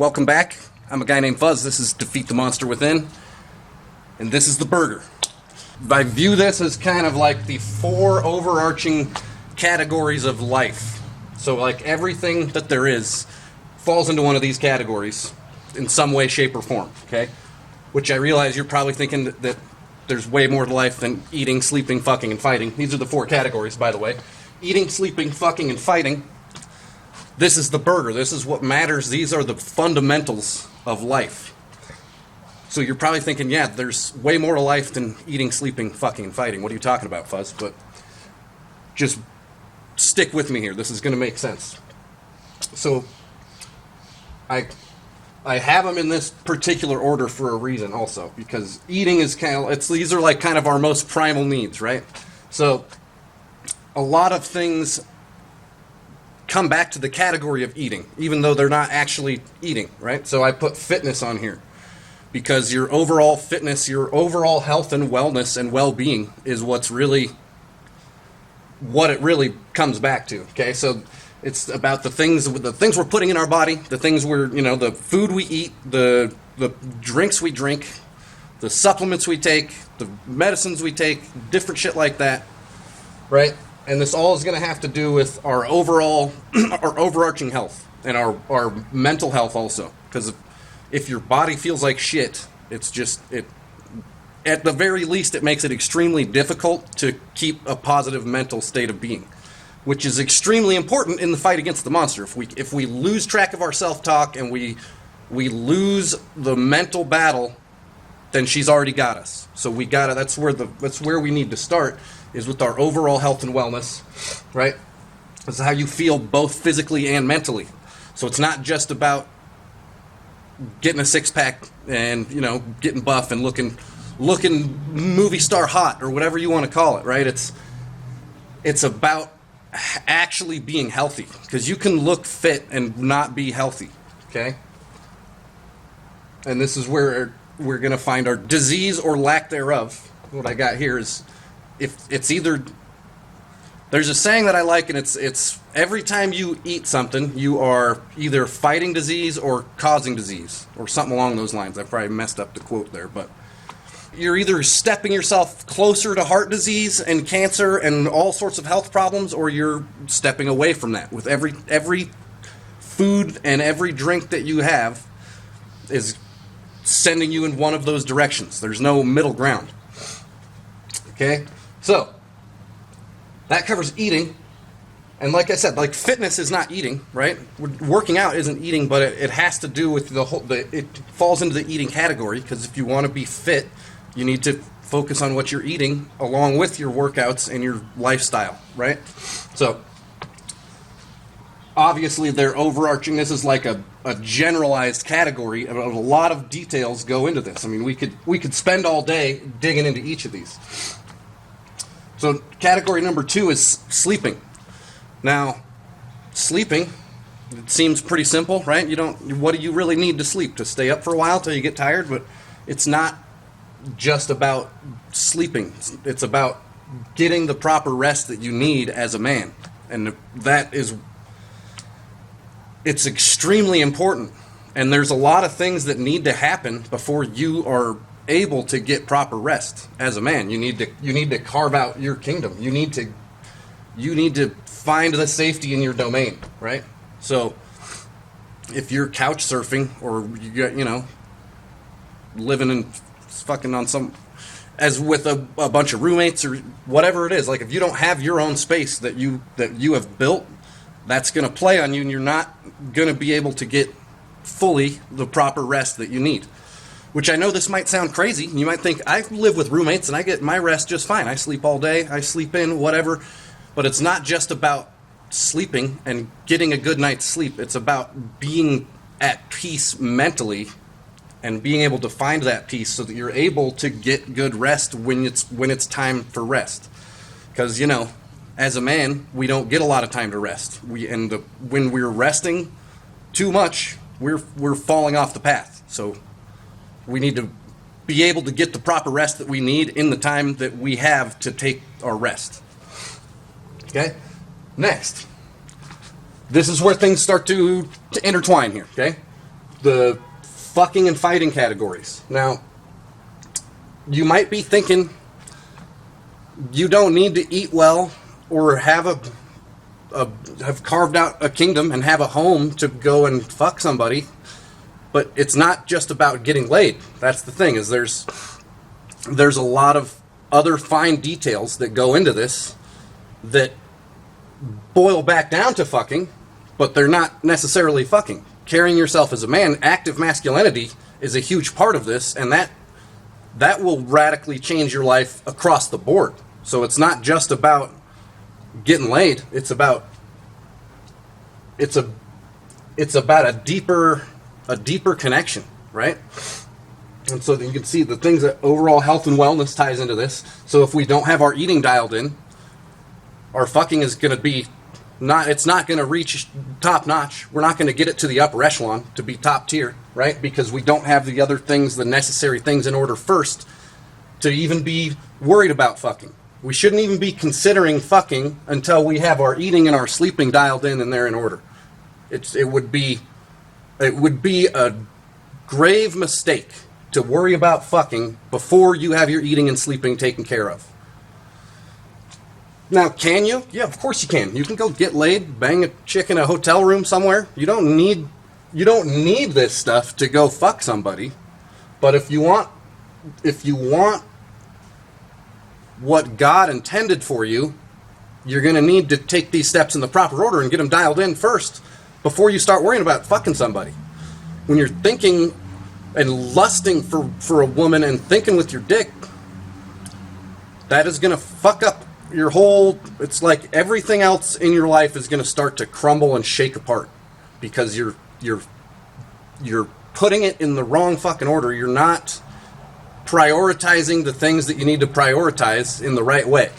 welcome back. I'm a guy named Fuzz. This is Defeat the Monster Within, and this is the burger. I view this as kind of like the 4 overarching categories of life. So like everything that there is falls into one of these categories in some way, shape, or form, okay? Which I realize you're probably thinking that there's way more to life than eating, sleeping, fucking, and fighting. These are the 4 categories, by the way. Eating, sleeping, fucking, and fighting. This is the burger. This is what matters. These are the fundamentals of life. So you're probably thinking, yeah, there's way more to life than eating, sleeping, fucking, and fighting. What are you talking about, Fuzz? But just stick with me here. This is going to make sense. So I have them in this particular order for a reason also, because eating is these are like kind of our most primal needs, right? So a lot of things come back to the category of eating, even though they're not actually eating, right? So I put fitness on here because your overall fitness, your overall health and wellness and well-being is what it really comes back to, okay? So it's about the things we're putting in our body, the things the food we eat, the drinks we drink, the supplements we take, the medicines we take, different shit like that, right? And this all is going to have to do with our overall, our overarching health and our mental health also. Because if your body feels like shit, at the very least, it makes it extremely difficult to keep a positive mental state of being, which is extremely important in the fight against the monster. If we lose track of our self-talk and we lose the mental battle, then she's already got us. So that's where we need to start, is with our overall health and wellness, right? This is how you feel both physically and mentally. So it's not just about getting a six-pack and, getting buff and looking movie star hot or whatever you want to call it, right? It's about actually being healthy, because you can look fit and not be healthy, okay? And this is where we're going to find our disease or lack thereof. What I got here is, if it's either, there's a saying that I like, and it's every time you eat something, you are either fighting disease or causing disease, or something along those lines. I probably messed up the quote there, but you're either stepping yourself closer to heart disease and cancer and all sorts of health problems, or you're stepping away from that. With every food and every drink that you have is sending you in one of those directions. There's no middle ground. Okay? So, that covers eating. And like I said, like fitness is not eating, right? Working out isn't eating, but it has to do with it falls into the eating category, because if you want to be fit, you need to focus on what you're eating along with your workouts and your lifestyle, right? So, obviously they're overarching. This is like a generalized category, and a lot of details go into this. I mean, we could spend all day digging into each of these. So category number 2 is sleeping. Now, sleeping, it seems pretty simple, right? What do you really need to sleep? To stay up for a while till you get tired? But it's not just about sleeping. It's about getting the proper rest that you need as a man. And it's extremely important. And there's a lot of things that need to happen before you are able to get proper rest as a man. You need to carve out your kingdom. You need to find the safety in your domain, right? So if you're couch surfing, or living in fucking on some, as with a bunch of roommates or whatever it is, like if you don't have your own space that you have built, that's going to play on you, and you're not going to be able to get fully the proper rest that you need. Which I know this might sound crazy. You might think, I live with roommates and I get my rest just fine. I sleep all day, I sleep in, whatever. But it's not just about sleeping and getting a good night's sleep. It's about being at peace mentally and being able to find that peace so that you're able to get good rest when it's time for rest. Because, as a man, we don't get a lot of time to rest. When we're resting too much, we're falling off the path. So we need to be able to get the proper rest that we need in the time that we have to take our rest. Okay? Next. This is where things start to intertwine here, okay? the fucking and fighting categories. Now, you might be thinking you don't need to eat well or have have carved out a kingdom and have a home to go and fuck somebody, but it's not just about getting laid. That's the thing, is there's a lot of other fine details that go into this that boil back down to fucking, but they're not necessarily fucking. Carrying yourself as a man, active masculinity, is a huge part of this, and that will radically change your life across the board. So it's not just about getting laid. It's about a deeper connection, right? And so you can see the things that overall health and wellness ties into this. So if we don't have our eating dialed in, our fucking is going to be it's not going to reach top notch. We're not going to get it to the upper echelon to be top tier, right? Because we don't have the other things, the necessary things in order first to even be worried about fucking. We shouldn't even be considering fucking until we have our eating and our sleeping dialed in and they're in order. It would be a grave mistake to worry about fucking before you have your eating and sleeping taken care of. Now, can you? Yeah, of course you can. You can go get laid, bang a chick in a hotel room somewhere. You don't need this stuff to go fuck somebody. But if you want what God intended for you, you're going to need to take these steps in the proper order and get them dialed in first before you start worrying about fucking somebody. When you're thinking and lusting for a woman and thinking with your dick, that is going to fuck up your whole... It's like everything else in your life is going to start to crumble and shake apart because you're putting it in the wrong fucking order. You're not prioritizing the things that you need to prioritize in the right way.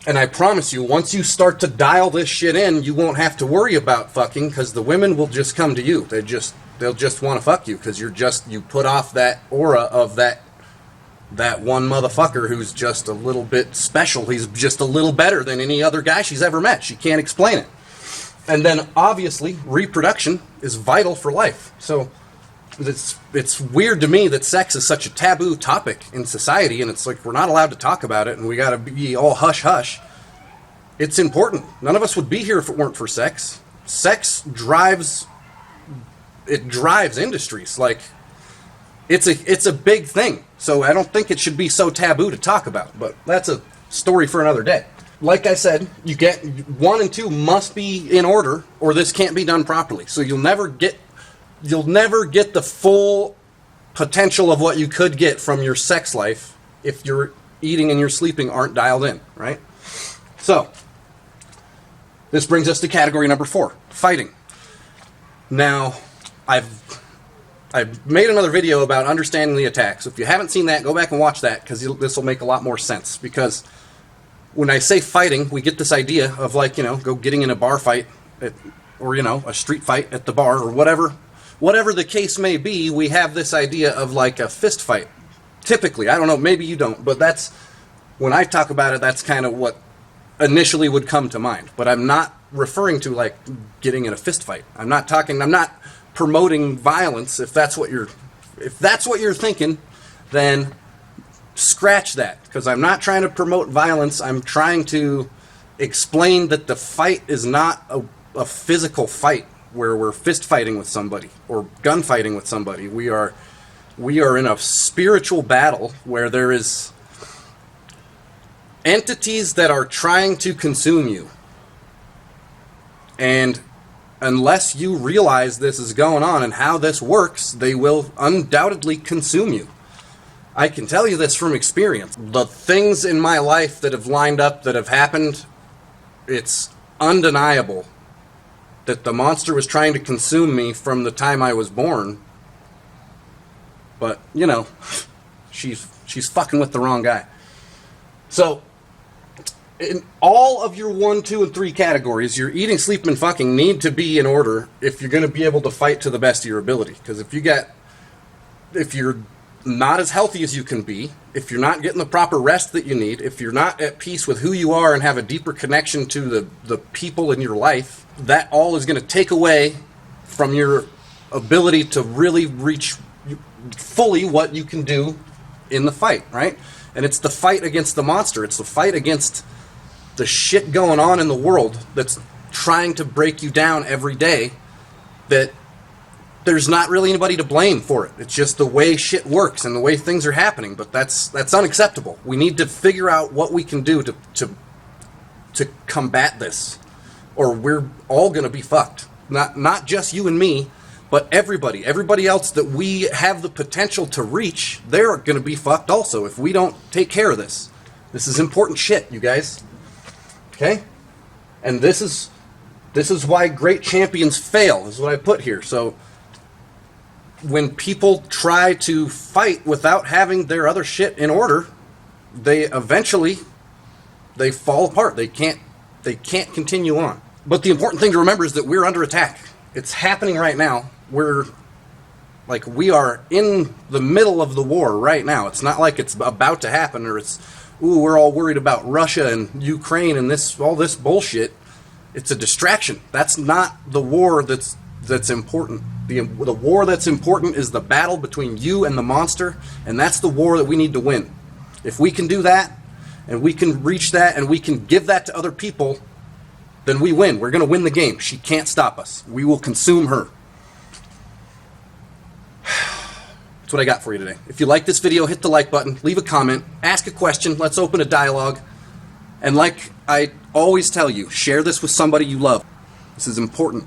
And I promise you, once you start to dial this shit in, you won't have to worry about fucking, because the women will just come to you. They'll just want to fuck you because you put off that aura of that one motherfucker who's just a little bit special. He's just a little better than any other guy she's ever met. She can't explain it. And then obviously reproduction is vital for life. So it's weird to me that sex is such a taboo topic in society, and it's like we're not allowed to talk about it and we got to be all hush hush. It's important. None of us would be here if it weren't for sex. Sex drives industries. Like it's a big thing. So I don't think it should be so taboo to talk about, but that's a story for another day. Like I said, you get 1 and 2 must be in order or this can't be done properly. So you'll never get the full potential of what you could get from your sex life if your eating and your sleeping aren't dialed in, right? So, this brings us to category number 4, fighting. Now, I've made another video about understanding the attack. So if you haven't seen that, go back and watch that, because this will make a lot more sense. Because when I say fighting, we get this idea of go getting in a bar fight, or a street fight at the bar, or whatever the case may be. We have this idea of like a fist fight. Typically, I don't know, maybe you don't, but that's, when I talk about it, that's kind of what initially would come to mind. But I'm not referring to like getting in a fist fight. I'm not promoting violence. If that's what you're thinking, then scratch that, because I'm not trying to promote violence. I'm trying to explain that the fight is not a physical fight where we're fist fighting with somebody or gunfighting with somebody. We are in a spiritual battle where there is entities that are trying to consume you. And unless you realize this is going on and how this works, they will undoubtedly consume you. I can tell you this from experience. The things in my life that have lined up, that have happened, it's undeniable that the monster was trying to consume me from the time I was born. But, she's fucking with the wrong guy. So, in all of your 1, 2, and 3 categories, your eating, sleeping, and fucking need to be in order if you're going to be able to fight to the best of your ability. Because if you're not as healthy as you can be, if you're not getting the proper rest that you need, if you're not at peace with who you are and have a deeper connection to the people in your life, that all is going to take away from your ability to really reach fully what you can do in the fight, right? And it's the fight against the monster. It's the fight against the shit going on in the world that's trying to break you down every day, that there's not really anybody to blame for it. It's just the way shit works and the way things are happening. But that's unacceptable. We need to figure out what we can do to combat this, or we're all gonna be fucked. Not just you and me, but everybody else that we have the potential to reach, they're gonna be fucked also if we don't take care of this. This is important shit, you guys. Okay? And this is why great champions fail, is what I put here. So when people try to fight without having their other shit in order, they eventually fall apart. They can't continue on. But the important thing to remember is that we're under attack. It's happening right now. We are in the middle of the war right now. It's not like it's about to happen, or we're all worried about Russia and Ukraine and all this bullshit. It's a distraction. That's not the war that's important. The war that's important is the battle between you and the monster, and that's the war that we need to win. If we can do that, and we can reach that, and we can give that to other people, then we win. We're going to win the game. She can't stop us. We will consume her. That's what I got for you today. If you like this video, hit the like button, leave a comment, ask a question, let's open a dialogue. And like I always tell you, share this with somebody you love. This is important.